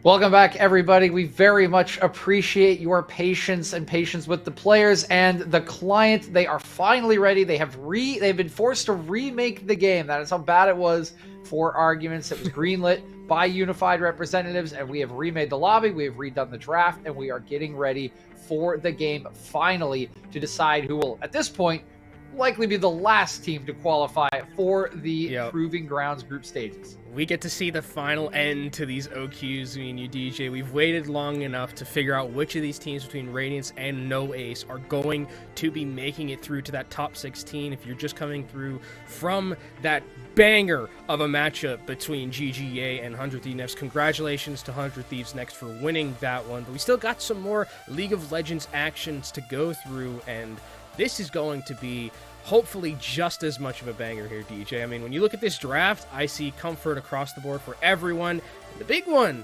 Welcome back, everybody. We very much appreciate your patience and patience with the players and the client. They are finally ready. They've been forced to remake the game. That is how bad it was. For arguments, it was greenlit by unified representatives, and we have remade the lobby. We have redone the draft, and we are getting ready for the game finally to decide who will, at this point, likely be the last team to qualify for the Proving Grounds group stages. We get to see the final end to these OQs, me and you, DJ. We've waited long enough to figure out which of these teams between Radiance and No Ace are going to be making it through to that top 16. If you're just coming through from that banger of a matchup between GGA and 100 Thieves, congratulations to 100 Thieves Next for winning that one. But we still got some more League of Legends actions to go through, and this is going to be hopefully just as much of a banger here, DJ. I mean, when you look at this draft, I see comfort across the board for everyone. And the big one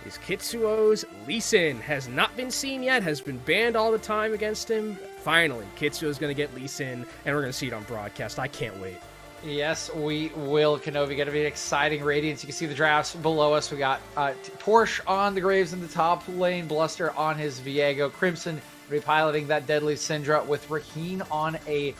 is Kitsuo's Lee Sin. Has not been seen yet, has been banned all the time against him. Finally, Kitsuo's going to get Lee Sin, and we're going to see it on broadcast. I can't wait. Yes, we will, Kenobi. Going to be an exciting Radiance. You can see the drafts below us. We got Porsche on the Graves in the top lane, Bluster on his Viego, Crimson will be piloting that Deadly Syndra with Raheen on a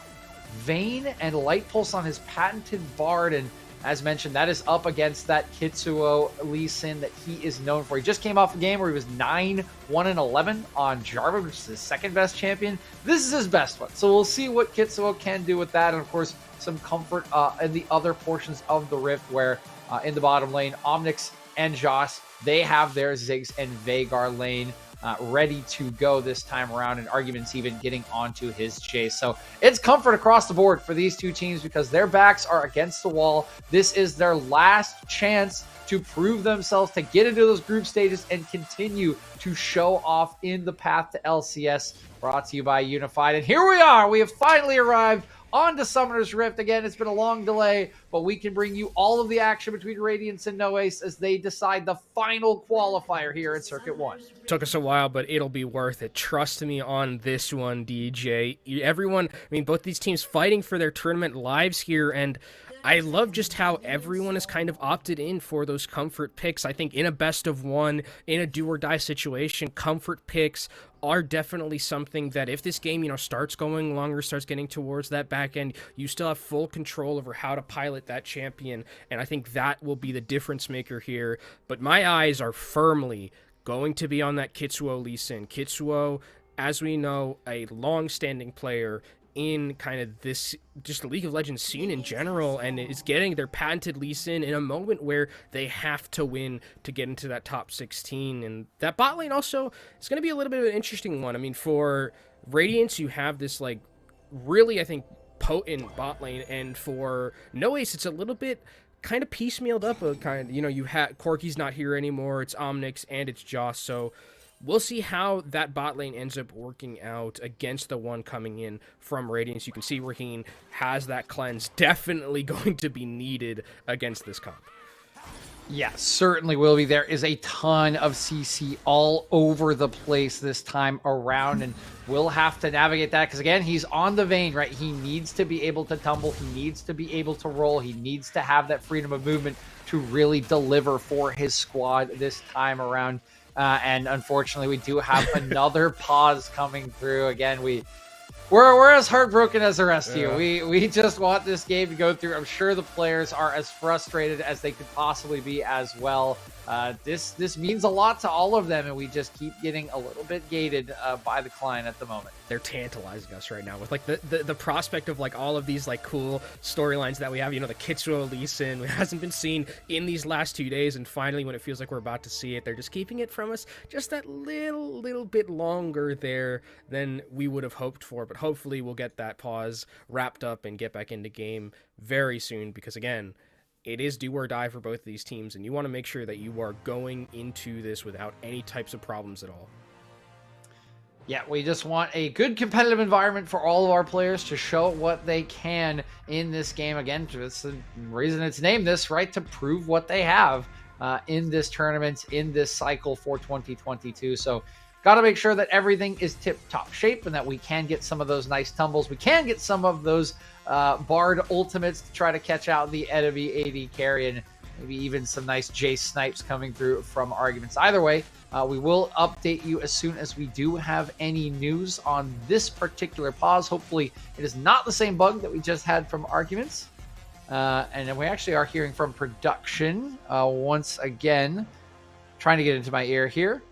Vayne and Light Pulse on his patented Bard, and as mentioned, that is up against that Kitsuo Lee Sin that he is known for. He just came off a game where he was 9-1-11 on Jarvan, which is his second best champion. This is his best one, so we'll see what Kitsuo can do with that, and of course some comfort in the other portions of the Rift where in the bottom lane, Omnix and Joss, they have their Ziggs and Veigar lane ready to go this time around, and arguments even getting onto his chase. So it's comfort across the board for these two teams because their backs are against the wall. This is their last chance to prove themselves, to get into those group stages and continue to show off in the path to LCS. Brought to you by Unified. And here we are. We have finally arrived on to Summoner's Rift. Again, it's been a long delay, but we can bring you all of the action between Radiance and No Ace as they decide the final qualifier here in Circuit 1. Took us a while, but it'll be worth it. Trust me on this one, DJ. Everyone, I mean, both these teams fighting for their tournament lives here, and I love just how everyone has kind of opted in for those comfort picks. I think in a best of one, in a do or die situation, comfort picks are definitely something that if this game, starts going longer, starts getting towards that back end, you still have full control over how to pilot that champion. And I think that will be the difference maker here. But my eyes are firmly going to be on that Kitsuo Lee Sin. Kitsuo, as we know, a long-standing player in kind of this, just the League of Legends scene in general, and is getting their patented Lee Sin in a moment where they have to win to get into that top 16. And that bot lane also is going to be a little bit of an interesting one. I mean, for Radiance, you have this, like, really, I think, potent bot lane, and for No Ace, it's a little bit kind of piecemealed up. You had Corky's not here anymore, it's Omnix, and it's Joss, so we'll see how that bot lane ends up working out against the one coming in from Radiance. You can see Raheen has that cleanse. Definitely going to be needed against this comp. Yeah, certainly will be. There is a ton of CC all over the place this time around, and we'll have to navigate that because, again, he's on the Vayne, right? He needs to be able to tumble. He needs to be able to roll. He needs to have that freedom of movement to really deliver for his squad this time around. And unfortunately, we do have another pause coming through. Again, we're as heartbroken as the rest of you. We just want this game to go through. I'm sure the players are as frustrated as they could possibly be as well. This means a lot to all of them, and we just keep getting a little bit gated by the client at the moment. They're tantalizing us right now with like the prospect of like all of these like cool storylines that we have. The Kitsuo Lee Sin hasn't been seen in these last 2 days, and finally when it feels like we're about to see it, they're just keeping it from us just that little bit longer there than we would have hoped for. But hopefully we'll get that pause wrapped up and get back into game very soon, because again, it is do or die for both of these teams, and you want to make sure that you are going into this without any types of problems at all. Yeah, we just want a good competitive environment for all of our players to show what they can in this game. Again, it's the reason it's named this, right? To prove what they have in this tournament, in this cycle for 2022. So got to make sure that everything is tip-top shape and that we can get some of those nice tumbles. We can get some of those Bard ultimates to try to catch out the enemy AD carry. And maybe even some nice J snipes coming through from Arguments. Either way, we will update you as soon as we do have any news on this particular pause. Hopefully it is not the same bug that we just had from Arguments. And then we actually are hearing from production once again. Trying to get into my ear here.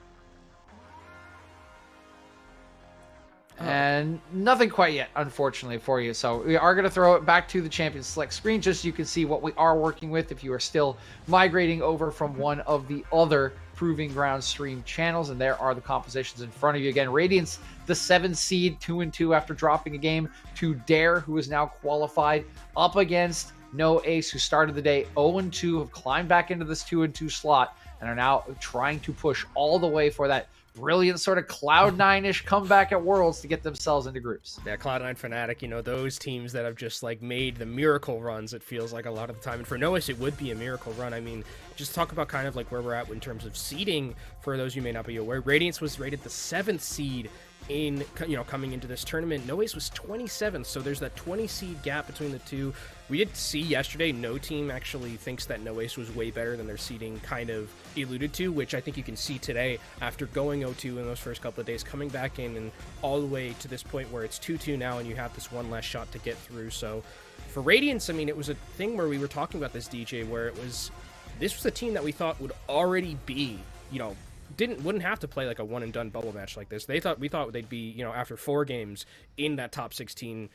And nothing quite yet, unfortunately, for you. So we are going to throw it back to the Champions Select screen just so you can see what we are working with if you are still migrating over from one of the other Proving Ground stream channels. And there are the compositions in front of you. Again, Radiance, the 7 seed, 2-2 after dropping a game to Dare, who is now qualified, up against No Ace, who started the day 0-2, have climbed back into this 2-2 slot, and are now trying to push all the way for that brilliant sort of Cloud9-ish comeback at Worlds to get themselves into groups. Yeah, Cloud9 Fnatic, you know, those teams that have just like made the miracle runs, it feels like a lot of the time. And for Noah's, it would be a miracle run. I mean, just talk about kind of like where we're at in terms of seeding for those you may not be aware. Radiance was rated the 7th seed in, you know, coming into this tournament. No Ace was 27th, so there's that 20 seed gap between the two. We did see yesterday no team actually thinks that No Ace was way better than their seeding kind of alluded to, which I think you can see today after going 0-2 in those first couple of days, coming back in and all the way to this point where it's 2-2 now and you have this one last shot to get through. So for Radiance, I mean, it was a thing where we were talking about this, DJ, where this was a team that we thought would already be, you know, wouldn't have to play like a one and done bubble match like this. We thought they'd be, you know, after 4 games in that top 16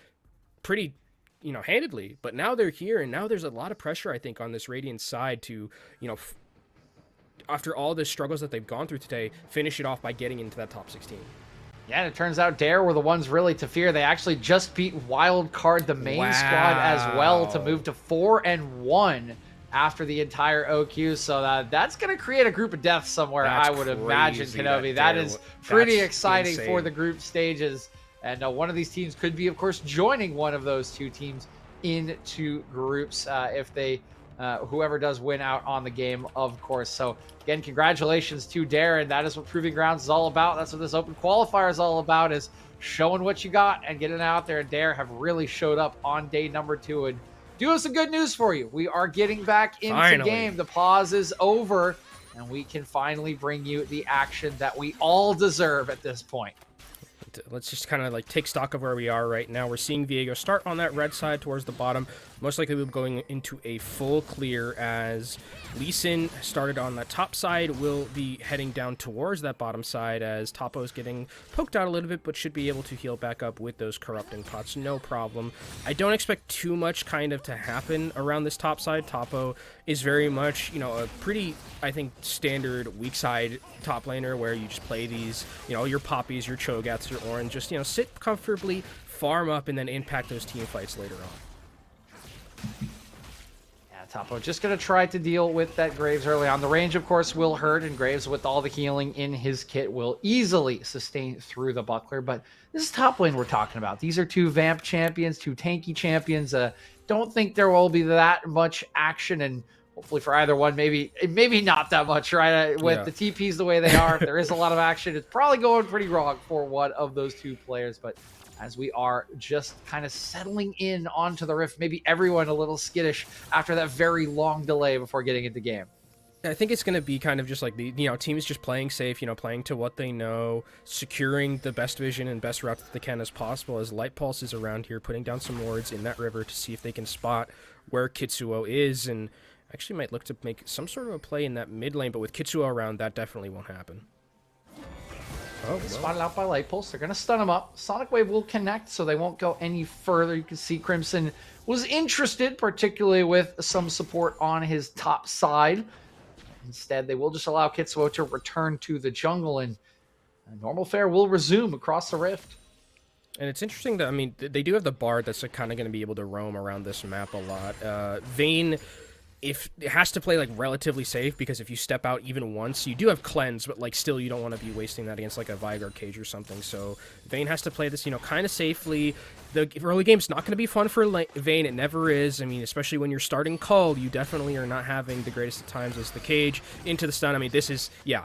pretty, you know, handedly, but now they're here, and now there's a lot of pressure, I think, on this Radiant side to, you know, after all the struggles that they've gone through today, finish it off by getting into that top 16. Yeah, and it turns out Dare were the ones really to fear. They actually just beat Wildcard, the main squad, as well, to move to 4-1 after the entire OQ. So that's going to create a group of death somewhere, I would imagine, Kenobi. That is pretty exciting for the group stages. And one of these teams could be, of course, joining one of those 2 teams into groups if they, whoever does win out on the game, of course. So, again, congratulations to Dare, and that is what Proving Grounds is all about. That's what this Open Qualifier is all about, is showing what you got and getting out there. And Dare have really showed up on day number 2 and doing some good news for you. We are getting back into game. The pause is over, and we can finally bring you the action that we all deserve at this point. Let's just kind of like take stock of where we are right now. We're seeing Viego start on that red side towards the bottom. Most likely we'll be going into a full clear as Lee Sin started on the top side. Will be heading down towards that bottom side as Topo is getting poked out a little bit, but should be able to heal back up with those corrupting pots. No problem. I don't expect too much kind of to happen around this top side. Topo is very much, you know, a pretty, I think, standard weak side top laner where you just play these, you know, your Poppies, your Chogats, your Orange, just, you know, sit comfortably, farm up, and then impact those team fights later on. Yeah, Topo just going to try to deal with that Graves early on. The range, of course, will hurt, and Graves, with all the healing in his kit, will easily sustain through the buckler. But this is top lane we're talking about. These are 2 Vamp champions, 2 tanky champions. Don't think there will be that much action, and hopefully for either one, maybe not that much, right? With the TPs the way they are, if there is a lot of action, it's probably going pretty wrong for one of those 2 players. But as we are just kind of settling in onto the Rift, maybe everyone a little skittish after that very long delay before getting into game. I think it's going to be kind of just like the, you know, teams just playing safe, you know, playing to what they know, securing the best vision and best route that they can as possible, as Light Pulse is around here, putting down some wards in that river to see if they can spot where Kitsuo is, and actually might look to make some sort of a play in that mid lane, but with Kitsuo around, that definitely won't happen. Oh, spotted out by Light Pulse. They're going to stun him up. Sonic Wave will connect, so they won't go any further. You can see Crimson was interested, particularly with some support on his top side. Instead, they will just allow Kitsuo to return to the jungle, and normal fare will resume across the Rift. And it's interesting that, I mean, they do have the Bard that's kind of going to be able to roam around this map a lot. Vayne, if it has to play like relatively safe, because if you step out even once, you do have cleanse, but like still you don't want to be wasting that against like a Vigor cage or something. So Vayne has to play this, you know, kind of safely. The early game's not going to be fun for Vayne. It never is. I mean, especially when you're starting Cull, you definitely are not having the greatest of times as the cage into the stun. I mean, this is, yeah.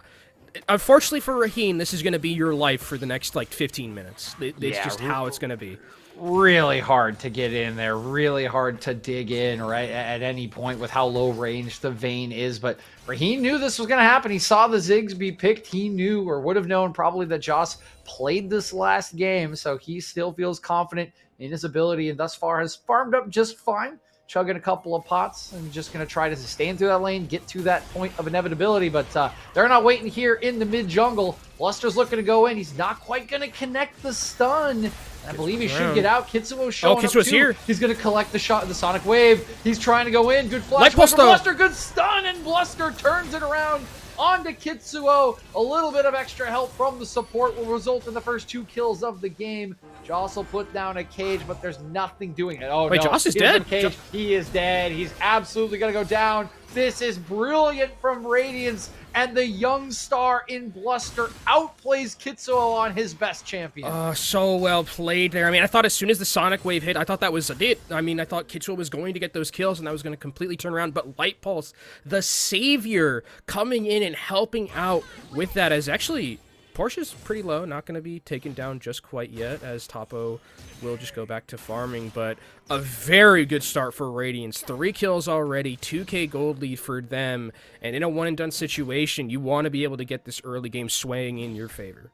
Unfortunately for Raheem, this is going to be your life for the next like 15 minutes. It's just how it's going to be. really hard to get in there, really hard to dig in, right, at any point with how low range the Vayne is. But he knew this was going to happen. He saw the Ziggs be picked. He knew, or would have known probably, that Joss played this last game, so he still feels confident in his ability and thus far has farmed up just fine, chugging a couple of pots and just going to try to sustain through that lane, get to that point of inevitability. But they're not waiting here in the mid jungle. Bluster's looking to go in. He's not quite going to connect the stun. I believe he should get out. Kitsuo's showing up Kitsuo's too. here. He's going to collect the shot of the Sonic Wave. He's trying to go in. Good flash. Light pulse, though. Bluster, good stun, and Bluster turns it around onto Kitsuo. A little bit of extra help from the support will result in the first 2 kills of the game. Joss will put down a cage, but there's nothing doing it. Oh, wait, no. Joss is He doesn't dead? Cage. He is dead. He's absolutely going to go down. This is brilliant from Radiance, and the young star in Bluster outplays Kitsuo on his best champion. So well played there. I mean, I thought as soon as the Sonic Wave hit, I thought that was it. I mean, I thought Kitsuo was going to get those kills, and that was going to completely turn around. But Light Pulse, the savior, coming in and helping out with that, as actually Porsche's pretty low, not going to be taken down just quite yet, as Topo will just go back to farming, but a very good start for Radiance. 3 kills already, 2k gold lead for them, and in a one-and-done situation, you want to be able to get this early game swaying in your favor.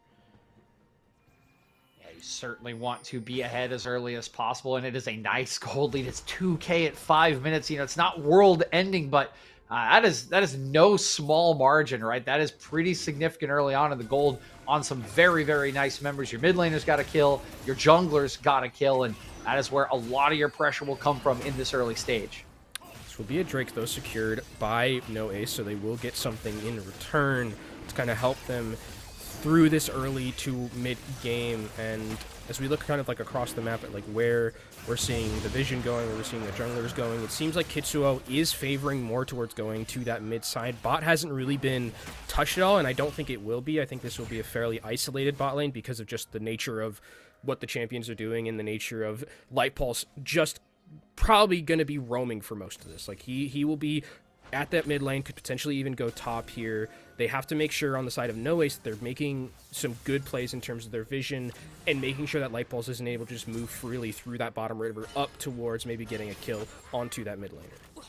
Yeah, you certainly want to be ahead as early as possible, and it is a nice gold lead. It's 2k at 5 minutes. You know, it's not world-ending, but that is no small margin, right? That is pretty significant early on in the gold on some very, very nice members. Your mid laners got to kill, your junglers got to kill, and that is where a lot of your pressure will come from in this early stage. This will be a Drake, though, secured by No Ace, so they will get something in return to kind of help them through this early to mid game. And as we look kind of like across the map at like where we're seeing the vision going, where we're seeing the junglers going, it seems like Kitsuo is favoring more towards going to that mid side. Bot hasn't really been touched at all, and I don't think it will be. I think this will be a fairly isolated bot lane because of just the nature of what the champions are doing and the nature of Light Pulse just probably going to be roaming for most of this. Like he will be at that mid lane, could potentially even go top here. They have to make sure on the side of No Ace that they're making some good plays in terms of their vision and making sure that Light Pulse isn't able to just move freely through that bottom river up towards maybe getting a kill onto that mid laner.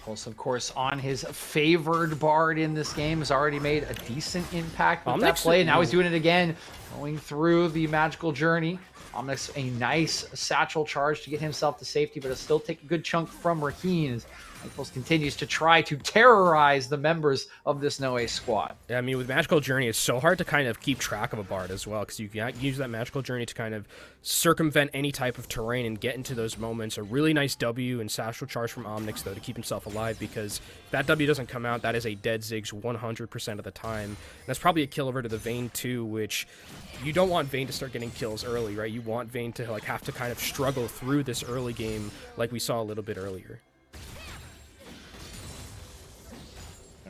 Pulse, of course, on his favored bard in this game, has already made a decent impact with that play. Now he's doing it again, going through the magical journey. Omnix, a nice satchel charge to get himself to safety, but it'll still take a good chunk from Raheen as Michaels continues to try to terrorize the members of this No Ace squad. Yeah, I mean, with Magical Journey, it's so hard to kind of keep track of a bard as well, because you can use that Magical Journey to kind of circumvent any type of terrain and get into those moments. A really nice W and satchel charge from Omnix, though, to keep himself alive, because if that W doesn't come out, that is a dead Ziggs 100% of the time. And that's probably a kill over to the Vayne, too, which you don't want Vayne to start getting kills early, right? You want Vayne to like have to kind of struggle through this early game like we saw a little bit earlier.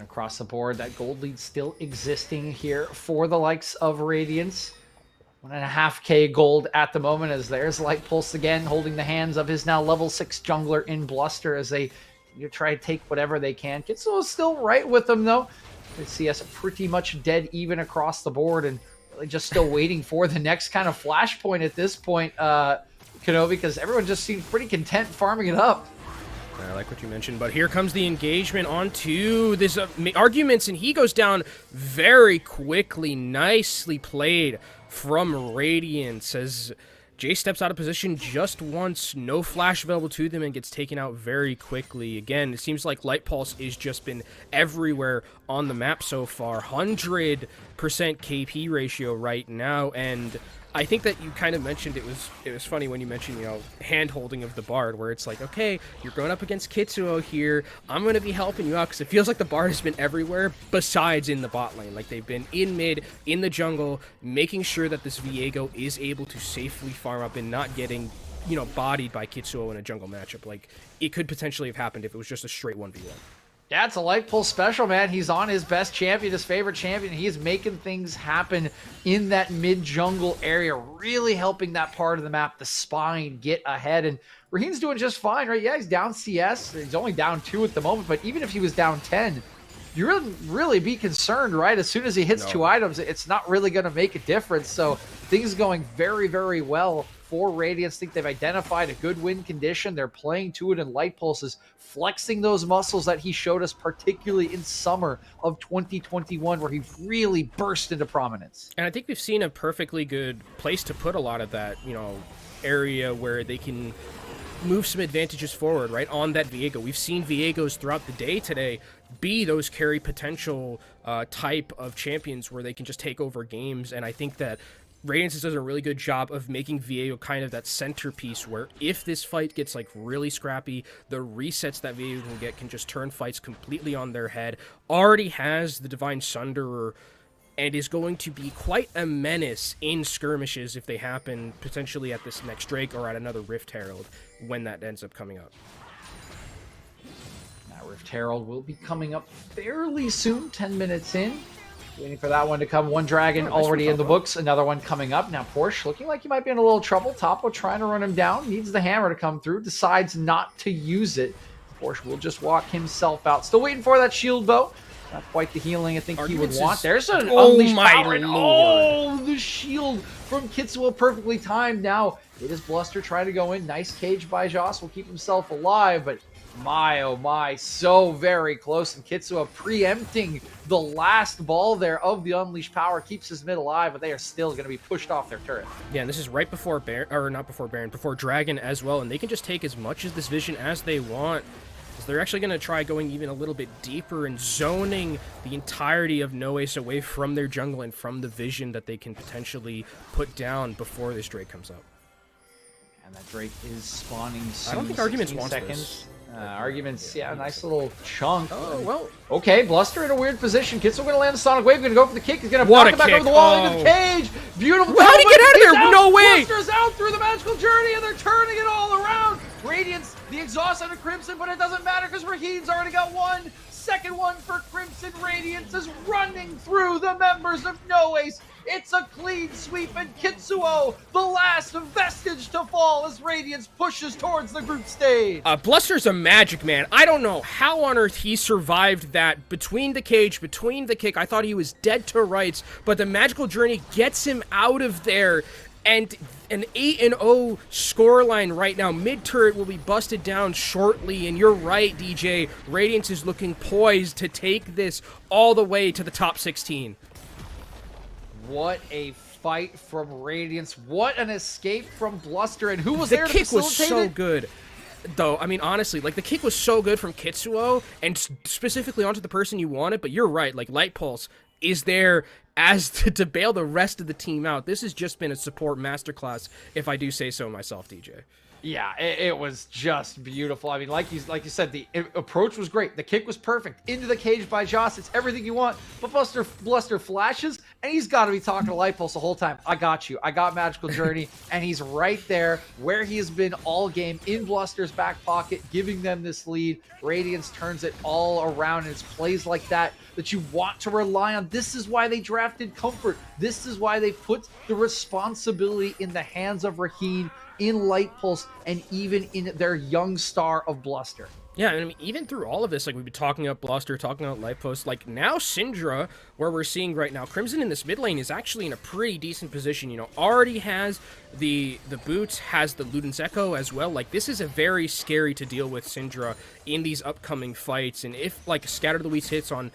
Across the board, that gold lead still existing here for the likes of Radiance. 1.5k gold at the moment, as there's Light Pulse again, holding the hands of his now level 6 jungler in Bluster as they try to take whatever they can. Kitsuo is still right with them, though. They see us pretty much dead even across the board, and really just still waiting for the next kind of flashpoint at this point, Kenobi, because everyone just seems pretty content farming it up. I like what you mentioned, but here comes the engagement onto this arguments, and he goes down very quickly. Nicely played from Radiance as Jay steps out of position just once, no flash available to them, and gets taken out very quickly. Again, it seems like Light Pulse has just been everywhere on the map so far. 100% KP ratio right now, and I think that you kind of mentioned it was funny when you mentioned, you know, hand-holding of the Bard, where it's like, okay, you're going up against Kitsuo here, I'm going to be helping you out, because it feels like the Bard has been everywhere besides in the bot lane. Like, they've been in mid, in the jungle, making sure that this Viego is able to safely farm up and not getting, you know, bodied by Kitsuo in a jungle matchup. Like, it could potentially have happened if it was just a straight 1v1. Yeah, it's a Light Pulse special, man. He's on his best champion, his favorite champion. He is making things happen in that mid-jungle area, really helping that part of the map, the spine, get ahead. And Raheen's doing just fine, right? Yeah, he's down CS. He's only down 2 at the moment, but even if he was down 10, you wouldn't really be concerned, right? As soon as he hits 2 items, it's not really going to make a difference. So things going very, very well for Radiance. Think they've identified a good win condition. They're playing to it, and Light Pulse is flexing those muscles that he showed us, particularly in summer of 2021, where he really burst into prominence. And I think we've seen a perfectly good place to put a lot of that, area where they can move some advantages forward, right, on that Viego. We've seen Viegos throughout the day today be those carry potential type of champions where they can just take over games, and I think that Radiance does a really good job of making Viego kind of that centerpiece where if this fight gets like really scrappy, the resets that Viego can get can just turn fights completely on their head. Already has the Divine Sunderer and is going to be quite a menace in skirmishes if they happen potentially at this next Drake or at another Rift Herald when that ends up coming up. That Rift Herald will be coming up fairly soon, 10 minutes in. Waiting for that one to come. One dragon already in the books, another one coming up. Now Porsche looking like he might be in a little trouble. Topo trying to run him down, needs the hammer to come through, decides not to use it. Porsche will just walk himself out. Still waiting for that shield bow. Not quite the healing I think he would want. There's an unleashed power. Oh, the shield from Kitsuo perfectly timed. Now it is Bluster trying to go in. Nice cage by Joss. Will keep himself alive, but my, oh my, so very close. And Kitsuo preempting the last ball there of the unleashed power. Keeps his mid alive, but they are still going to be pushed off their turret. Yeah, and this is right before Baron, or not before Baron, before Dragon as well. And they can just take as much of this vision as they want. They're actually going to try going even a little bit deeper and zoning the entirety of No Ace away from their jungle and from the vision that they can potentially put down before this Drake comes up. And that Drake is spawning soon. I don't think Arguments wants seconds. This. Arguments, yeah, a nice little chunk. Oh, well. Okay, Bluster in a weird position. Kitsuo going to land the Sonic Wave, going to go for the kick. He's going to knock it back over the wall into the cage. Beautiful. How did he get out of there? No way. Bluster's out through the magical journey, and they're turning it all around. Radiance, the exhaust under Crimson, but it doesn't matter because Raheen's already got one. Second one for Crimson. Radiance is running through the members of No Ace. It's a clean sweep, and Kitsuo, the last vestige to fall as Radiance pushes towards the group stage. Bluster's a magic man. I don't know how on earth he survived that between the cage, between the kick. I thought he was dead to rights, but the magical journey gets him out of there. And an 8-0 scoreline right now. Mid-turret will be busted down shortly, and you're right, DJ. Radiance is looking poised to take this all the way to the top 16. What a fight from Radiance. What an escape from Bluster. And who was there to facilitate it? The kick was so good. Though, I mean, honestly, like, the kick was so good from Kitsuo, and specifically onto the person you wanted, but you're right, like, Light Pulse is there as to bail the rest of the team out. This has just been a support masterclass, if I do say so myself, DJ. Yeah, it was just beautiful. I mean, like you said, the approach was great. The kick was perfect. Into the cage by Joss. It's everything you want. But Bluster flashes, and he's got to be talking to Light Pulse the whole time. I got you. I got Magical Journey. And he's right there where he has been all game in Bluster's back pocket, giving them this lead. Radiance turns it all around, and it's plays like that you want to rely on. This is why they drafted Comfort. This is why they put the responsibility in the hands of Raheen, in Light Pulse, and even in their young star of Bluster. Yeah, I mean, even through all of this, like, we've been talking about Bluster, talking about Light Pulse, like, now Syndra, where we're seeing right now, Crimson in this mid lane is actually in a pretty decent position, already has the boots, has the Luden's Echo as well. Like, this is a very scary to deal with Syndra in these upcoming fights, and if, like, Scatter the Weeds hits on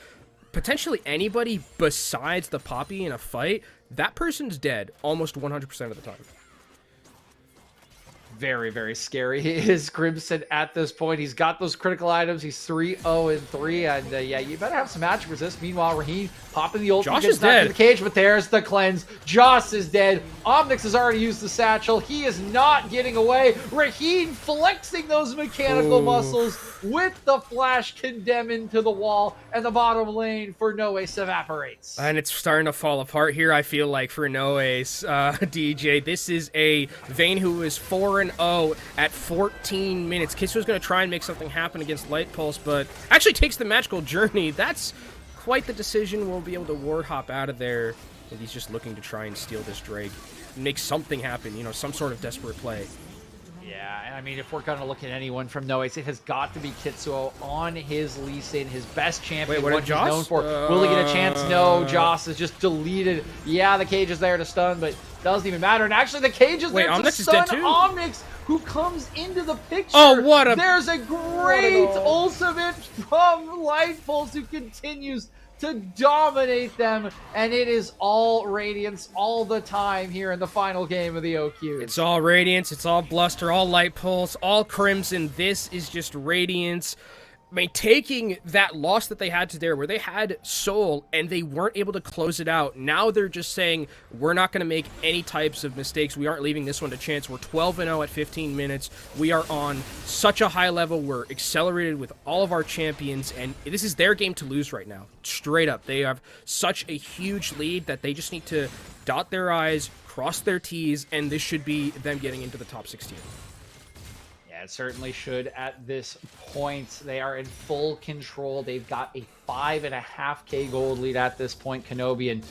potentially anybody besides the Poppy in a fight, that person's dead almost 100% of the time. Very, very scary. He is Crimson at this point. He's got those critical items. He's 3-0-3, and yeah, you better have some magic resist. Meanwhile, Raheen popping the ult. Josh gets is back dead. to the cage, but there's the cleanse. Joss is dead. Omnix has already used the satchel. He is not getting away. Raheen flexing those mechanical muscles with the flash condemn into the wall, and the bottom lane for No Ace evaporates. And it's starting to fall apart here, I feel like, for No Ace. DJ, this is a Vayne who is 4-0 at 14 minutes. Kitsuo's going to try and make something happen against Light Pulse, but actually takes the magical journey. That's quite the decision. We'll be able to ward hop out of there. And he's just looking to try and steal this Drake. Make something happen, some sort of desperate play. Yeah, and I mean, if we're going to look at anyone from No Ace, it has got to be Kitsuo on his Lee Sin, his best champion, what he's known for. Will he get a chance? No, Joss is just deleted. Yeah, the cage is there to stun, but doesn't even matter. And actually, the cage is there to Omnix is stun dead too. Omnix, who comes into the picture. Oh, what a... There's a great ultimate from Lightpulse, who continues to dominate them, and it is all Radiance all the time here in the final game of the OQ. It's all Radiance, it's all Bluster, all Light Pulse, all Crimson. This is just Radiance. I mean, taking that loss that they had to there, where they had Soul and they weren't able to close it out. Now they're just saying, we're not going to make any types of mistakes. We aren't leaving this one to chance. We're 12-0 at 15 minutes. We are on such a high level. We're accelerated with all of our champions, and this is their game to lose right now. Straight up. They have such a huge lead that they just need to dot their I's, cross their T's, and this should be them getting into the top 16. It certainly should at this point. They are in full control. They've got a 5.5K gold lead at this point, Kenobi, and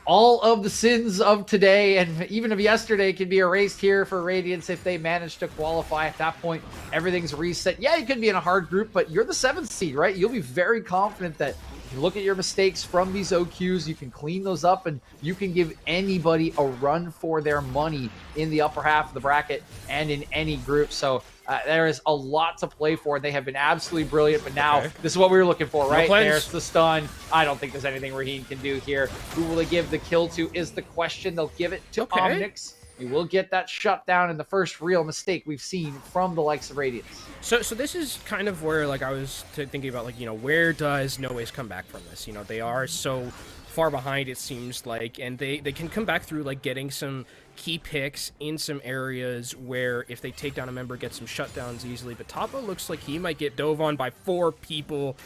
all of the sins of today and even of yesterday can be erased here for Radiance if they manage to qualify. At that point, everything's reset. Yeah, you could be in a hard group, but you're the 7th seed, right? You'll be very confident that you look at your mistakes from these OQs, you can clean those up, and you can give anybody a run for their money in the upper half of the bracket and in any group. So there is a lot to play for. They have been absolutely brilliant, but now this is what we were looking for, right? There's the stun. I don't think there's anything Raheem can do here. Who will they give the kill to is the question. They'll give it to Omnix. We will get that shutdown and the first real mistake we've seen from the likes of Radiance. So this is kind of where, like, I was thinking about, like, you know, where does No Ways come back from this? You know, they are so far behind, it seems like, and they can come back through, like, getting some key picks in some areas where if they take down a member, get some shutdowns easily. But Toppo looks like he might get dove on by 4 people.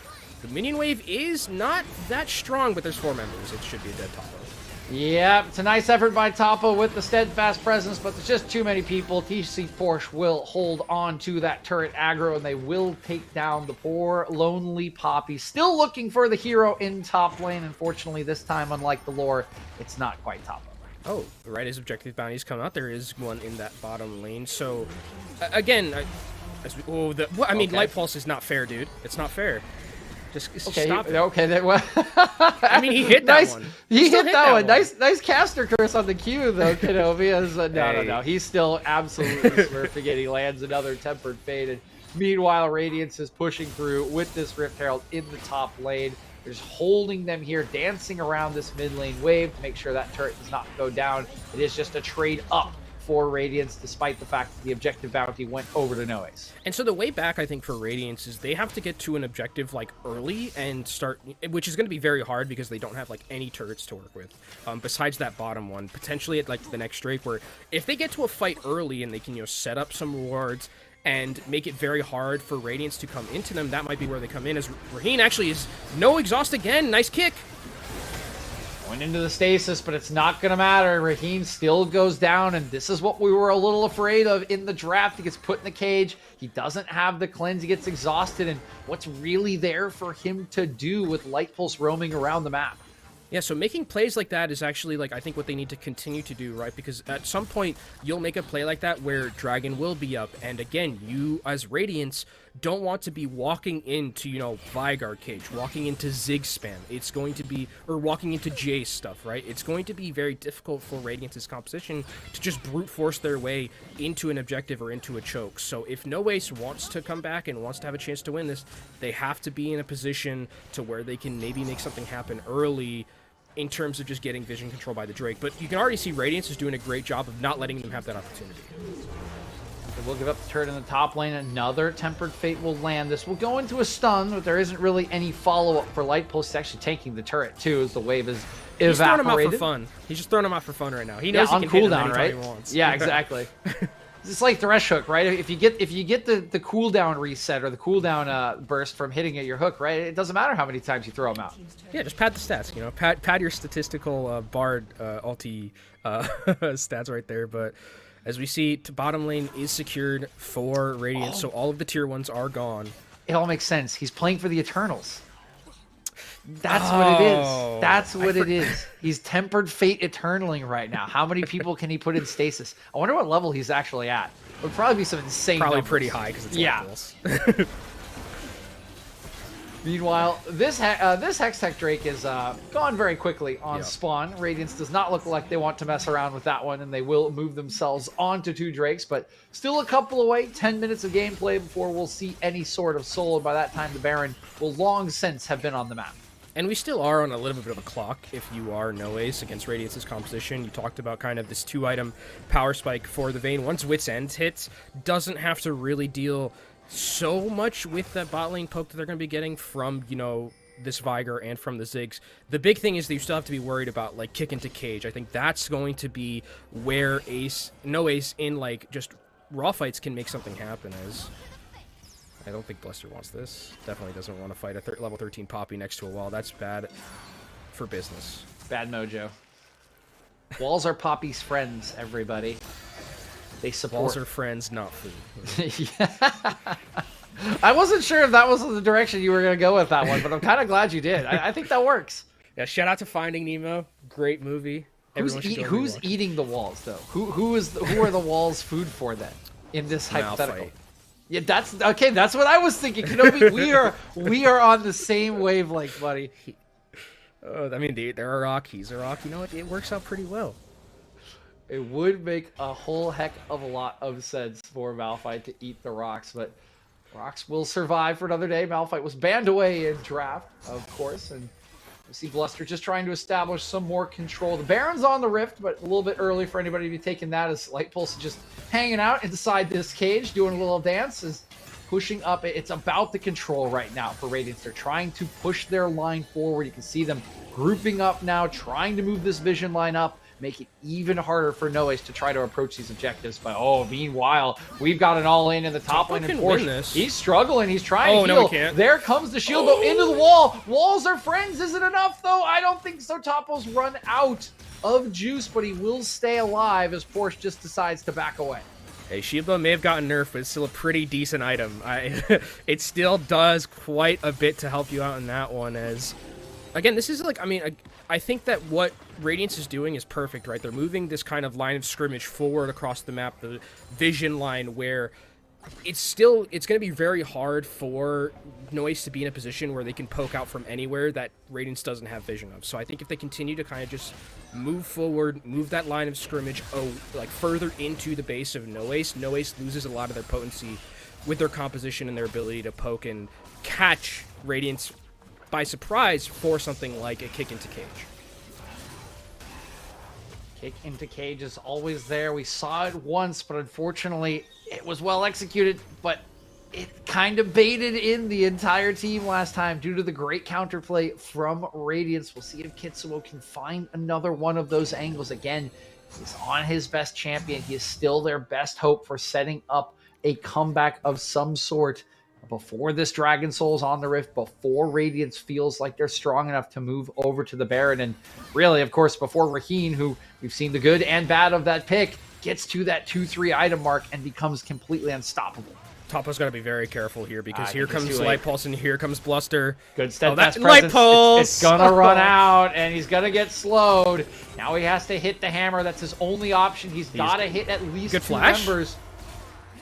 The minion wave is not that strong, but there's 4 members. It should be a dead Toppo. Yeah, it's a nice effort by Toppo with the steadfast presence, but there's just too many people. TC Porsche will hold on to that turret aggro, and they will take down the poor, lonely Poppy. Still looking for the hero in top lane. Unfortunately, this time, unlike the lore, it's not quite Toppo. Oh, right as objective bounties come out, there is one in that bottom lane. So, again, Light Pulse is not fair, dude. It's not fair. Just stop it. Okay, I mean, he hit that one. He hit that one. Nice caster curse on the Q, though, Kenobi. No. He's still absolutely smurfing it. He lands another Tempered Fate. And meanwhile, Radiance is pushing through with this Rift Herald in the top lane. They're just holding them here, dancing around this mid lane wave to make sure that turret does not go down. It is just a trade up for Radiance, despite the fact that the objective bounty went over to Noise. And so the way back, I think, for Radiance is they have to get to an objective, like, early and start, which is going to be very hard because they don't have, like, any turrets to work with, besides that bottom one. Potentially at, like, the next Drake, where if they get to a fight early and they can, you know, set up some rewards and make it very hard for Radiance to come into them, that might be where they come in, as Raheen actually is no exhaust again. Nice kick. Going into the stasis, but it's not going to matter. Raheen still goes down, and this is what we were a little afraid of in the draft. He gets put in the cage. He doesn't have the cleanse. He gets exhausted, and what's really there for him to do with Light Pulse roaming around the map? Yeah, so making plays like that is actually, like, I think what they need to continue to do, right? Because at some point, you'll make a play like that where Dragon will be up. And again, you, as Radiance, don't want to be walking into, you know, Vigard cage, walking into Zig spam. It's going to be, or walking into Jace stuff, right? It's going to be very difficult for Radiance's composition to just brute force their way into an objective or into a choke. So if No Waste wants to come back and wants to have a chance to win this, they have to be in a position to where they can maybe make something happen early in terms of just getting vision control by the Drake. But you can already see Radiance is doing a great job of not letting them have that opportunity. They will give up the turret in the top lane. Another Tempered Fate will land. This will go into a stun, but there isn't really any follow-up for Light Pulse. He's actually taking the turret, too, as the wave is evaporated. He's throwing him out for fun. He's just throwing him out for fun right now. He knows he can hit him anytime he wants. Yeah, exactly. It's like Thresh Hook, right? If you get the cooldown reset or the cooldown burst from hitting at your hook, right? It doesn't matter how many times you throw them out. Yeah, just pad the stats. You know, pad your statistical Bard ulti stats right there. But as we see, bottom lane is secured for Radiance, so all of the tier 1s are gone. It all makes sense. He's playing for the Eternals. That's what it is. That's what it is. He's Tempered Fate Eternaling right now. How many people can he put in stasis? I wonder what level he's actually at. It would probably be some insane Probably numbers. pretty high because it's levels. Meanwhile, this Hextech Drake is gone very quickly on spawn. Radiance does not look like they want to mess around with that one, and they will move themselves onto 2 Drakes, but still a couple away. 10 minutes of gameplay before we'll see any sort of soul, and by that time the Baron will long since have been on the map. And we still are on a little bit of a clock if you are no ace against Radiance's composition. You talked about kind of this 2-item power spike for the Vayne. Once Wit's End hits, doesn't have to really deal so much with that bot lane poke that they're going to be getting from, you know, this Viger and from the Ziggs. The big thing is that you still have to be worried about, like, kick into cage. I think that's going to be where no ace in, like, just raw fights can make something happen, as I don't think Bluster wants this. Definitely doesn't want to fight a level 13 Poppy next to a wall. That's bad for business. Bad mojo. Walls are Poppy's friends, everybody. They support. Walls are friends, not food. Yeah. I wasn't sure if that was the direction you were going to go with that one, but I'm kind of glad you did. I think that works. Yeah, shout out to Finding Nemo. Great movie. Who's eating the walls, though? Who are the walls food for, then, in this hypothetical? Malphite. Yeah, that's okay. That's what I was thinking. Kenobi, we are on the same wavelength, buddy. I mean, they're a rock. He's a rock. You know what? It works out pretty well. It would make a whole heck of a lot of sense for Malphite to eat the rocks, but rocks will survive for another day. Malphite was banned away in draft, of course, and we see Bluster just trying to establish some more control. The Baron's on the Rift, but a little bit early for anybody to be taking that, as Light Pulse is just hanging out inside this cage, doing a little dance, is pushing up. It's about the control right now for Radiance. They're trying to push their line forward. You can see them grouping up now, trying to move this vision line up, make it even harder for Noace to try to approach these objectives. But meanwhile, we've got an all-in in the top lane, and Porsche, he's struggling. He's trying to heal. No, he can't. There comes the shield, though, into the wall. Walls are friends. Is it enough, though? I don't think so. Topo's run out of juice, but he will stay alive as Porsche just decides to back away. Hey, Shiba may have gotten nerfed, but it's still a pretty decent item. It still does quite a bit to help you out in that one, as, again, this is like, I think that what Radiance is doing is perfect, right? They're moving this kind of line of scrimmage forward across the map, the vision line, where it's going to be very hard for Noise to be in a position where they can poke out from anywhere that Radiance doesn't have vision of. So I think if they continue to kind of just move forward, move that line of scrimmage like further into the base of Noise loses a lot of their potency with their composition and their ability to poke and catch Radiance by surprise for something like a kick into cage. Kick into cage is always there. We saw it once, but unfortunately it was well executed, but it kind of baited in the entire team last time due to the great counterplay from Radiance. We'll see if Kitsuo can find another one of those angles. Again, he's on his best champion. He is still their best hope for setting up a comeback of some sort before this Dragon Soul's on the Rift, before Radiance feels like they're strong enough to move over to the Baron, and really, of course, before Raheen, who we've seen the good and bad of that pick, gets to that 2-3 item mark and becomes completely unstoppable. Topo's got to be very careful here, because here comes Light Pulse and here comes Bluster. Good steadfast Light presence. Pulse! It's gonna run out, and he's gonna get slowed. Now he has to hit the hammer. That's his only option. He's got to hit at least good 2 flash. members.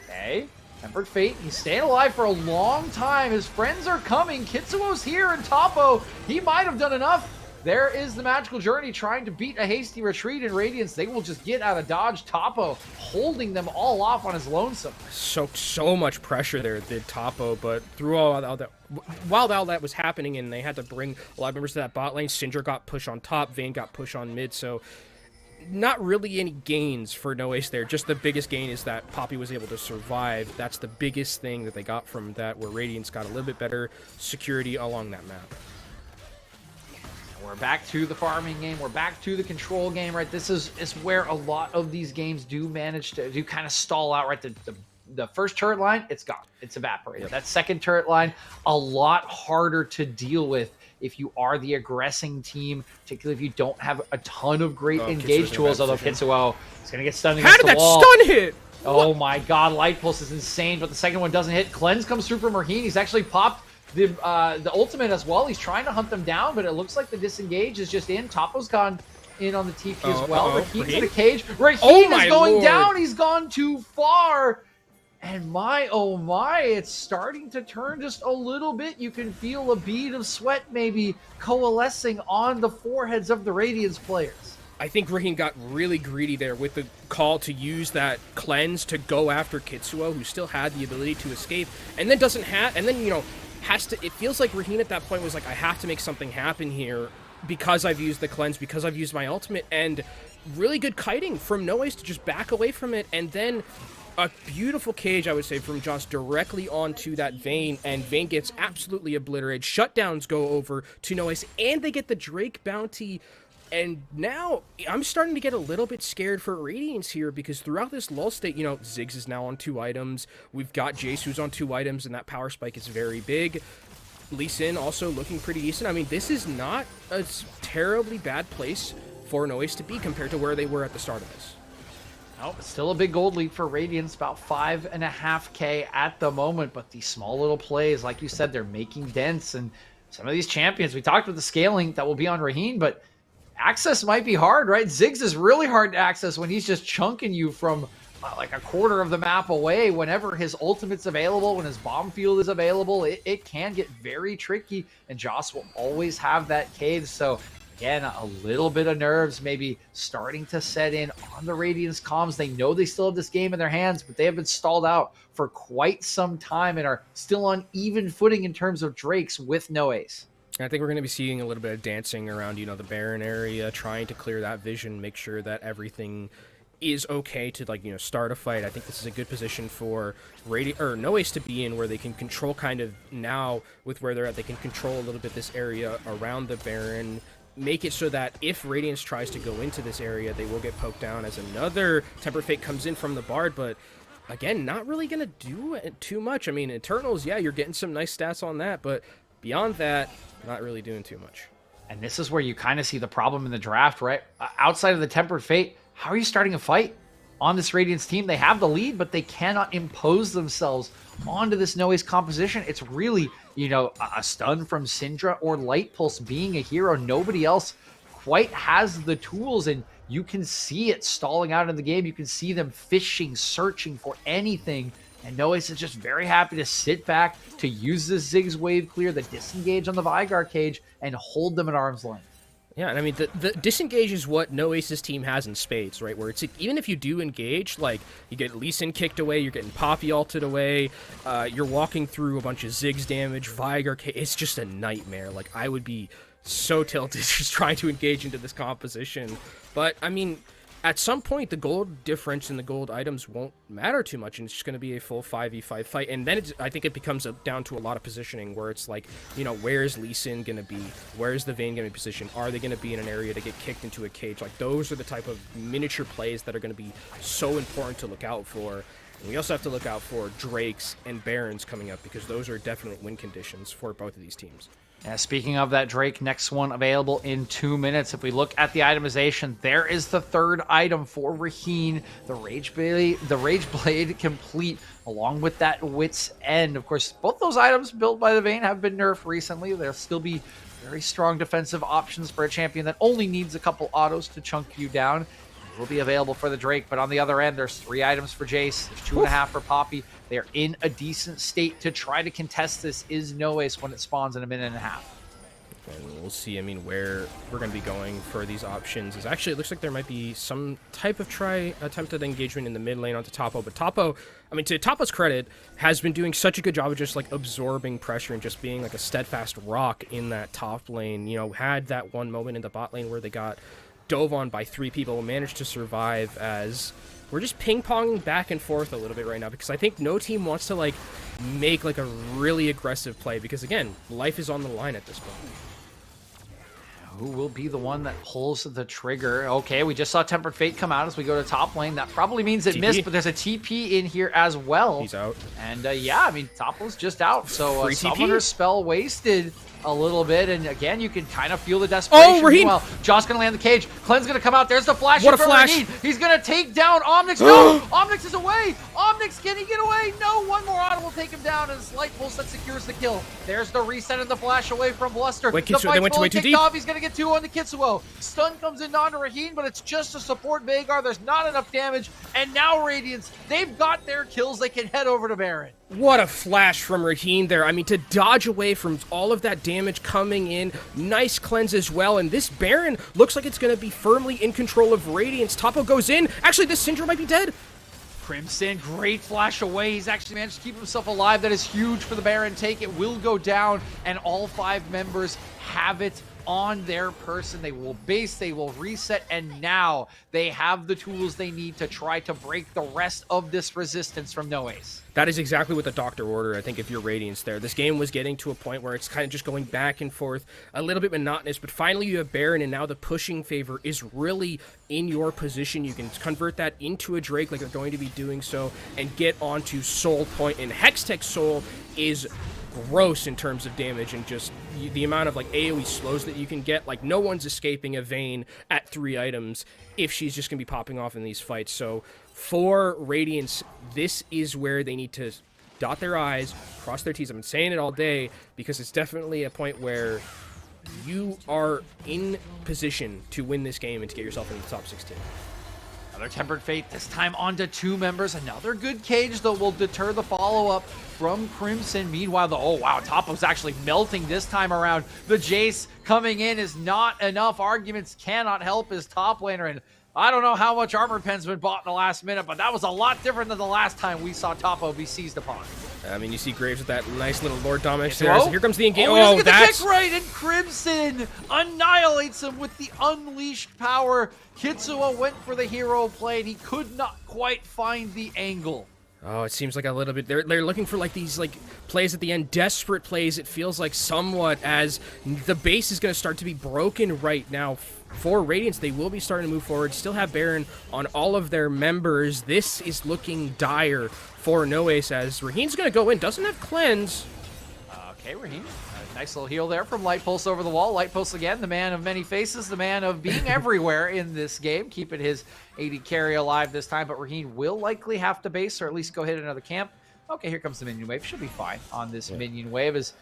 Okay. Tempered Fate, he's staying alive for a long time. His friends are coming. Kitsuo's here, and Topo, he might have done enough. There is the Magical Journey trying to beat a hasty retreat in Radiance. They will just get out of dodge. Topo holding them all off on his lonesome. So much pressure there, did Topo, but through all that, while all that was happening and they had to bring a lot of members to that bot lane, Syndra got pushed on top, Vayne got pushed on mid, so not really any gains for No Ace there. Just the biggest gain is that Poppy was able to survive. That's the biggest thing that they got from that, where Radiance got a little bit better security along that map. We're back to the farming game. We're back to the control game, right? This is where a lot of these games do manage to kind of stall out, right? The first turret line, it's gone. It's evaporated. Yep. That second turret line, a lot harder to deal with if you are the aggressing team, particularly if you don't have a ton of great engage tools, although Kitsuo is going to get stunned against the wall. How did that stun hit? Oh my god, Light Pulse is insane, but the second one doesn't hit. Cleanse comes through from Raheen. He's actually popped the ultimate as well. He's trying to hunt them down, but it looks like the disengage is just in. Topo's gone in on the TP as well. Raheen's in a cage. Raheen is going down. He's gone too far. And my, oh my, it's starting to turn just a little bit. You can feel a bead of sweat maybe coalescing on the foreheads of the Radiance players. I think Raheem got really greedy there with the call to use that cleanse to go after Kitsuo, who still had the ability to escape, and then doesn't have, and then, you know, has to, it feels like Raheem at that point was like, I have to make something happen here because I've used the cleanse, because I've used my ultimate, and really good kiting from Noise to just back away from it, and then a beautiful cage, I would say, from Joss directly onto that Vayne, and Vayne gets absolutely obliterated. Shutdowns go over to Noise, and they get the Drake bounty. And now I'm starting to get a little bit scared for Radiance here, because throughout this lull state, you know, Ziggs is now on 2 items. We've got Jace who's on 2 items, and that power spike is very big. Lee Sin also looking pretty decent. I mean, this is not a terribly bad place for Noise to be compared to where they were at the start of this. Oh, still a big gold lead for Radiance, about 5.5K at the moment, but these small little plays, like you said, they're making dents, and some of these champions, we talked about the scaling that will be on Raheen, but access might be hard, right? Ziggs is really hard to access when he's just chunking you from like a quarter of the map away. Whenever his ultimate's available, when his bomb field is available, it can get very tricky, and Joss will always have that cage. So again, a little bit of nerves maybe starting to set in on the Radiance comms. They know they still have this game in their hands, but they have been stalled out for quite some time and are still on even footing in terms of Drakes with no ace. I think we're going to be seeing a little bit of dancing around, you know, the Baron area, trying to clear that vision, make sure that everything is okay to, like, you know, start a fight. I think this is a good position for No Ace to be in, where they can control kind of now with where they're at. They can control a little bit this area around the Baron, make it so that if Radiance tries to go into this area, they will get poked down as another Temper Fate comes in from the Bard, but again, not really going to do too much. I mean, Eternals, yeah, you're getting some nice stats on that, but beyond that, not really doing too much. And this is where you kind of see the problem in the draft, right? Outside of the Tempered Fate, how are you starting a fight on this Radiance team? They have the lead, but they cannot impose themselves onto this No Ace composition. It's really, you know, a stun from Syndra or Light Pulse being a hero. Nobody else quite has the tools, and you can see it stalling out in the game. You can see them fishing, searching for anything. And No Ace is just very happy to sit back, to use this Ziggs wave clear, the disengage on the Vygar cage, and hold them at arm's length. Yeah, and I mean, the disengage is what No Ace's team has in spades, right? Where it's, even if you do engage, like, you get Lee Sin kicked away, you're getting Poppy ulted away, you're walking through a bunch of Ziggs damage, Vygar, it's just a nightmare. Like, I would be so tilted just trying to engage into this composition. But, I mean, at some point, the gold difference in the gold items won't matter too much, and it's just going to be a full 5v5 fight. And then I think it becomes down to a lot of positioning, where it's like, you know, where's Lee Sin going to be? Where's the Vayne going to be positioned? Are they going to be in an area to get kicked into a cage? Like, those are the type of miniature plays that are going to be so important to look out for. And we also have to look out for Drakes and Barons coming up, because those are definite win conditions for both of these teams. Yeah, speaking of that Drake, next one available in 2 minutes. If we look at the itemization, there is the third item for Raheen, the Rage Blade complete, along with that Wit's End. Of course, both those items built by the Vayne have been nerfed recently. There'll still be very strong defensive options for a champion that only needs a couple autos to chunk you down. Will be available for the Drake, but on the other end, there's 3 items for Jace, there's 2.5 for Poppy. They are in a decent state to try to contest this is No Ace when it spawns in a minute and a half. And we'll see. I mean, where we're going to be going for these options is actually, it looks like there might be some type of attempted engagement in the mid lane onto Topo. But Topo, I mean, to Topo's credit, has been doing such a good job of just, like, absorbing pressure and just being, like, a steadfast rock in that top lane. You know, had that one moment in the bot lane where they got dove on by 3 people, managed to survive, as we're just ping-ponging back and forth a little bit right now, because I think no team wants to, like, make, like, a really aggressive play, because, again, life is on the line at this point. Who will be the one that pulls the trigger? Okay, we just saw Tempered Fate come out as we go to top lane. That probably means it missed, but there's a TP in here as well. He's out. And yeah, I mean, Topo's just out. So Free Summoner's spell wasted a little bit, and again, you can kind of feel the desperation. Oh, Raheem! Meanwhile, Josh gonna land the cage. Clean's gonna come out. There's the flash. What a flash! Raheem. He's gonna take down Omnix. No! Omnix is away! Omnix, can he get away? No, one more auto will take him down as Light Pulse that secures the kill. There's the reset and the flash away from Bluster. Wait, the they went way too deep. He's gonna get two on the Kitsuo. Stun comes in onto Raheen, but it's just to support Veigar. There's not enough damage. And now Radiance, they've got their kills. They can head over to Baron. What a flash from Raheen there. I mean, to dodge away from all of that damage coming in. Nice cleanse as well. And this Baron looks like it's going to be firmly in control of Radiance. Topo goes in. Actually, this Syndra might be dead. Crimson, great flash away. He's actually managed to keep himself alive. That is huge for the Baron take. It will go down, and all 5 members have it on their person. They will base, they will reset, and now they have the tools they need to try to break the rest of this resistance from No Ace. That is exactly what the doctor ordered, I think, if you're Radiance there. This game was getting to a point where it's kind of just going back and forth, a little bit monotonous, but finally you have Baron, and now the pushing favor is really in your position. You can convert that into a Drake like they're going to be doing so, and get onto Soul Point, and Hextech Soul is gross in terms of damage, and just the amount of like AoE slows that you can get. Like, no one's escaping a Vayne at 3 items if she's just gonna be popping off in these fights. So for Radiance, this is where they need to dot their I's, cross their T's. I've been saying it all day because it's definitely a point where you are in position to win this game and to get yourself into the top 16. Another Tempered Fate, this time onto 2 members. Another good cage, though, will deter the follow-up from Crimson. Meanwhile, oh wow, Topo's actually melting this time around. The Jace coming in is not enough. Arguments cannot help his top laner, and I don't know how much armor pen's been bought in the last minute, but that was a lot different than the last time we saw Topo be seized upon. I mean, you see Graves with that nice little Lord Dominus there. So here comes the engage. Oh, that's the kick right, and Crimson annihilates him with the unleashed power. Kitsuo went for the hero play, and he could not quite find the angle. Oh, it seems like a little bit. They're looking for like these like plays at the end, desperate plays. It feels like somewhat as the base is going to start to be broken right now for Radiance. They will be starting to move forward. Still have Baron on all of their members. This is looking dire for No Ace as Raheen's going to go in. Doesn't have cleanse. Okay, Raheen. Nice little heal there from Light Pulse over the wall. Light Pulse again, the man of many faces, the man of being everywhere in this game, keeping his AD carry alive this time, but Raheen will likely have to base, or at least go hit another camp. Okay, here comes the minion wave. Should be fine on this minion wave as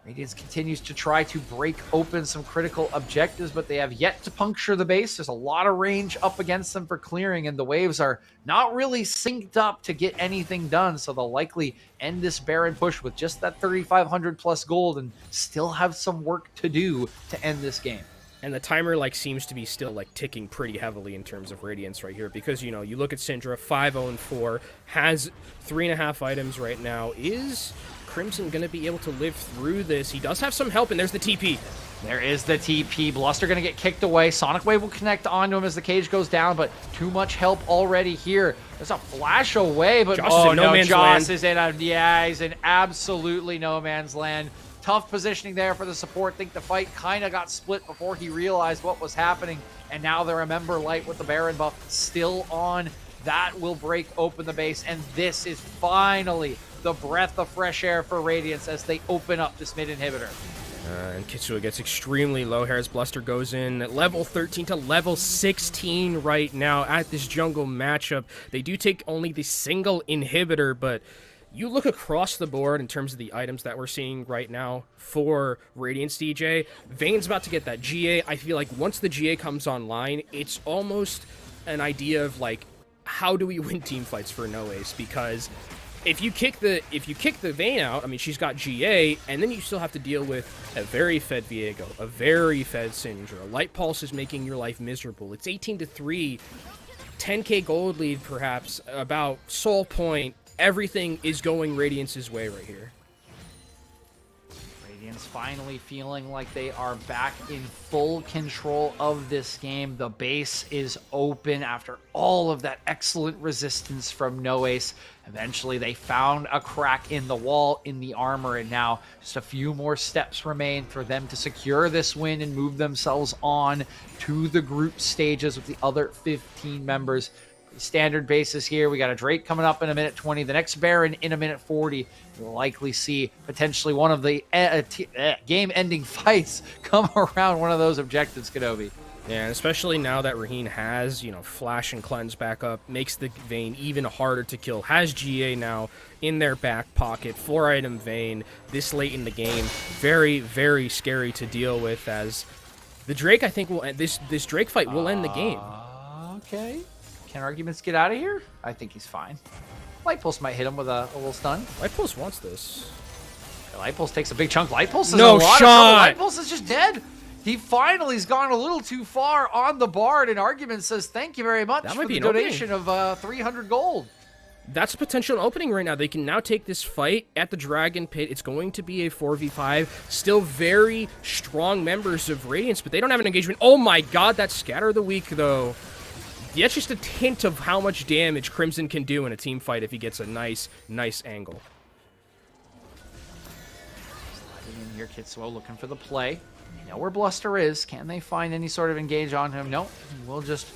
Radiance continues to try to break open some critical objectives, but they have yet to puncture the base. There's a lot of range up against them for clearing, and the waves are not really synced up to get anything done, so they'll likely end this Baron push with just that 3,500 plus gold and still have some work to do to end this game. And the timer like seems to be still like ticking pretty heavily in terms of Radiance right here, because you know, you look at Syndra, 5-0-4, has 3.5 items right now. Is Crimson going to be able to live through this? He does have some help, and there's the TP. There is the TP. Bluster going to get kicked away. Sonic Wave will connect onto him as the cage goes down, but too much help already here. There's a flash away, but Joss is in no man's land. Is in he's in absolutely no man's land. Tough positioning there for the support. Think the fight kind of got split before he realized what was happening, and now the Remember Light with the Baron buff still on. That will break open the base, and this is finally the breath of fresh air for Radiance as they open up this mid inhibitor. And Kitsua gets extremely low here as Bluster goes in at level 13 to level 16 right now at this jungle matchup. They do take only the single inhibitor, but you look across the board in terms of the items that we're seeing right now for Radiance DJ. Vayne's about to get that GA. I feel like once the GA comes online, it's almost an idea of like, how do we win team fights for No Ace? Because if you kick the Vayne out, I mean, she's got GA, and then you still have to deal with a very fed Viego, a very fed Syndra. Light Pulse is making your life miserable. It's 18-3, 10k gold lead perhaps, about Soul Point. Everything is going Radiance's way right here. Radiance finally feeling like they are back in full control of this game. The base is open after all of that excellent resistance from No Ace. Eventually, they found a crack in the wall, in the armor, and now just a few more steps remain for them to secure this win and move themselves on to the group stages with the other 15 members. Standard basis here. We got a Drake coming up in a minute 20. The next Baron in a minute 40. We'll likely see potentially one of the game-ending fights come around one of those objectives, Kenobi. Yeah, and especially now that Raheen has, Flash and Cleanse back up, makes the Vayne even harder to kill. Has GA now in their back pocket, 4-item Vayne this late in the game. Very, very scary to deal with as The Drake, I think, will end this Drake fight will end the game. Okay. Can arguments get out of here? I think he's fine. Light Pulse might hit him with a little stun. Light Pulse wants this. Light Pulse takes a big chunk. Light Pulse is No a lot shot. of trouble. Light Pulse is just dead. He finally's gone a little too far on the Bard, and Argument says thank you very much for the donation of 300 gold. That's a potential opening right now. They can now take this fight at the Dragon Pit. It's going to be a 4v5. Still very strong members of Radiance, but they don't have an engagement. Oh my god, that Scatter the Weak, though. That's just a hint of how much damage Crimson can do in a team fight if he gets a nice angle. Sliding in here, Kitsuo looking for the play. They know where Bluster is. Can they find any sort of engage on him? No. We'll just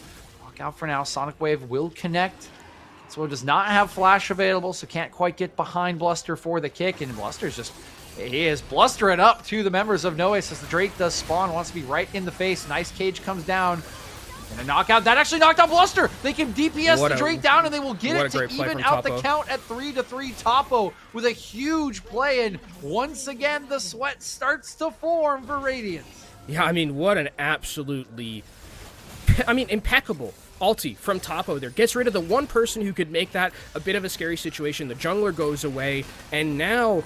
walk out for now. Sonic Wave will connect. So does not have flash available, so can't quite get behind Bluster for the kick, and Bluster's just, he is blustering up to the members of Noise as the Drake does spawn, wants to be right in the face. Nice cage comes down, and a knockout. That actually knocked out Bluster. They can DPS the Drake down, and they will get it to even out the count at 3-3. Topo with a huge play, and once again, the sweat starts to form for Radiance. Yeah, I mean, what an absolutely, impeccable ulti from Topo there. Gets rid of the one person who could make that a bit of a scary situation. The jungler goes away, and now,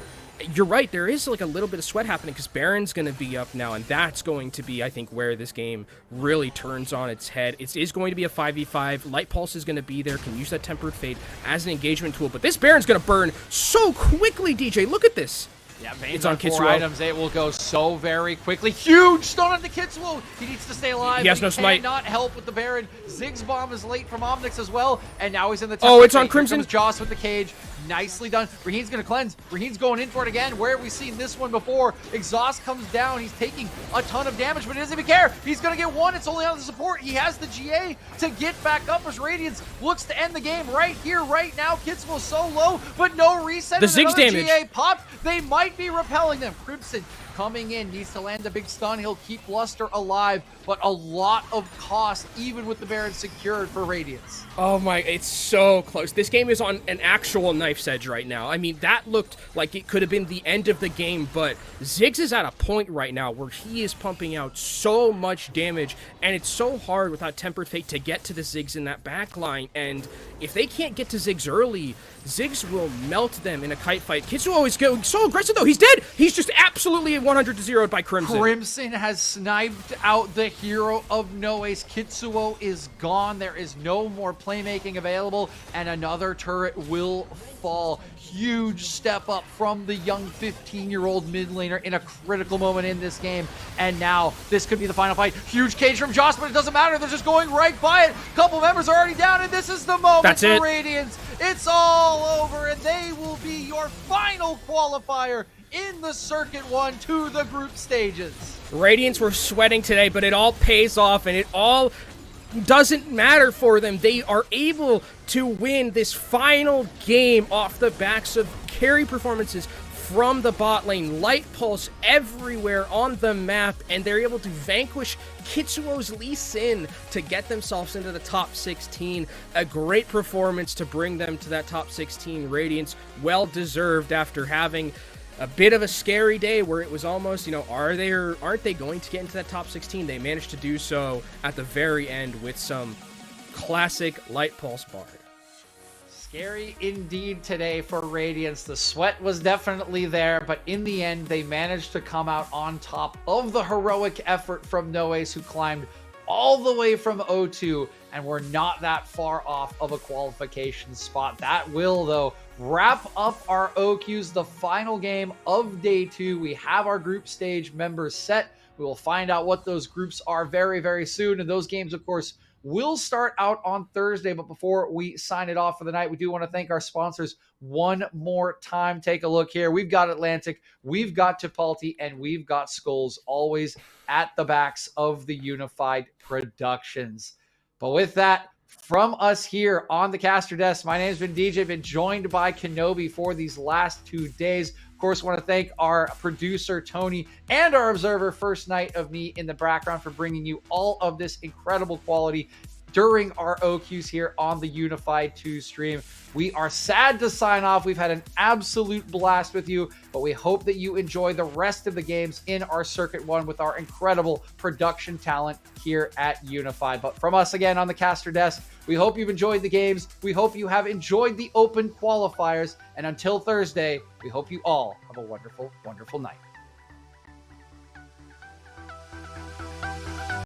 you're right, there is like a little bit of sweat happening because Baron's going to be up now, and that's going to be, I think, where this game really turns on its head. It is going to be a 5v5. Light Pulse is going to be there, can use that Tempered Fate as an engagement tool, but this Baron's going to burn so quickly, DJ. Look at this. Yeah, it's on Kitsuo. 4 items. It will go so very quickly. Huge stun on the Kitsuo. He needs to stay alive. He has no smite. Cannot help with the Baron. Ziggs bomb is late from Omnix as well, and now he's in the. Oh, it's on Crimson. Here comes Joss with the cage. Nicely done. Raheem's going to cleanse. Raheem's going in for it again. Where have we seen this one before? Exhaust comes down. He's taking a ton of damage, but he doesn't even care. He's going to get one. It's only on the support. He has the GA to get back up as Radiance looks to end the game right here, right now. Kitsuo so low, but no reset. The Ziggs damage. GA popped. They might be repelling them. Crimson coming in, needs to land a big stun. He'll keep Bluster alive, but a lot of cost, even with the Baron secured for Radiance. Oh my, it's so close. This game is on an actual knife's edge right now. I mean, that looked like it could have been the end of the game, but Ziggs is at a point right now where he is pumping out so much damage, and it's so hard without Tempered Fate to get to the Ziggs in that back line, and if they can't get to Ziggs early, Ziggs will melt them in a kite fight. Kitsuo is going so aggressive, though. He's dead! He's just absolutely 100-0'd by Crimson. Crimson has sniped out the hero of No Ace. Kitsuo is gone. There is no more playmaking available, and another turret will fall. Huge step up from the young 15-year-old mid laner in a critical moment in this game, and now this could be the final fight. Huge cage from Joss, but it doesn't matter. They're just going right by it. Couple members are already down, and this is the moment for Radiance. It's all over, and they will be your final qualifier in the Circuit 1 to the group stages. Radiance were sweating today, but it all pays off, and it all doesn't matter for them. They are able to win this final game off the backs of carry performances from the bot lane. Light Pulse everywhere on the map, and they're able to vanquish Kitsuo's Lee Sin to get themselves into the top 16. A great performance to bring them to that top 16. Radiance, well deserved after having a bit of a scary day where it was almost, are they or aren't they going to get into that top 16? They managed to do so at the very end with some classic Light Pulse Bard. Scary indeed today for Radiance. The sweat was definitely there, but in the end, they managed to come out on top of the heroic effort from No Ace, who climbed all the way from O2 and were not that far off of a qualification spot. That will, though, wrap up our OQs, the final game of day 2. We have our group stage members set. We will find out what those groups are very, very soon. And those games, of course, will start out on Thursday. But before we sign it off for the night, we do want to thank our sponsors one more time. Take a look here. We've got Atlantic, we've got Tipalti, and we've got Skulls, always at the backs of the Unified Productions. But with that, from us here on the Caster Desk, my name's been DJ, been joined by Kenobi for these last 2 days. Of course, want to thank our producer, Tony, and our observer, First Night of Me in the background, for bringing you all of this incredible quality during our OQs here on the Unified 2 stream. We are sad to sign off. We've had an absolute blast with you, but we hope that you enjoy the rest of the games in our Circuit 1 with our incredible production talent here at Unified. But from us again on the caster desk, we hope you've enjoyed the games. We hope you have enjoyed the open qualifiers. And until Thursday, we hope you all have a wonderful, wonderful night.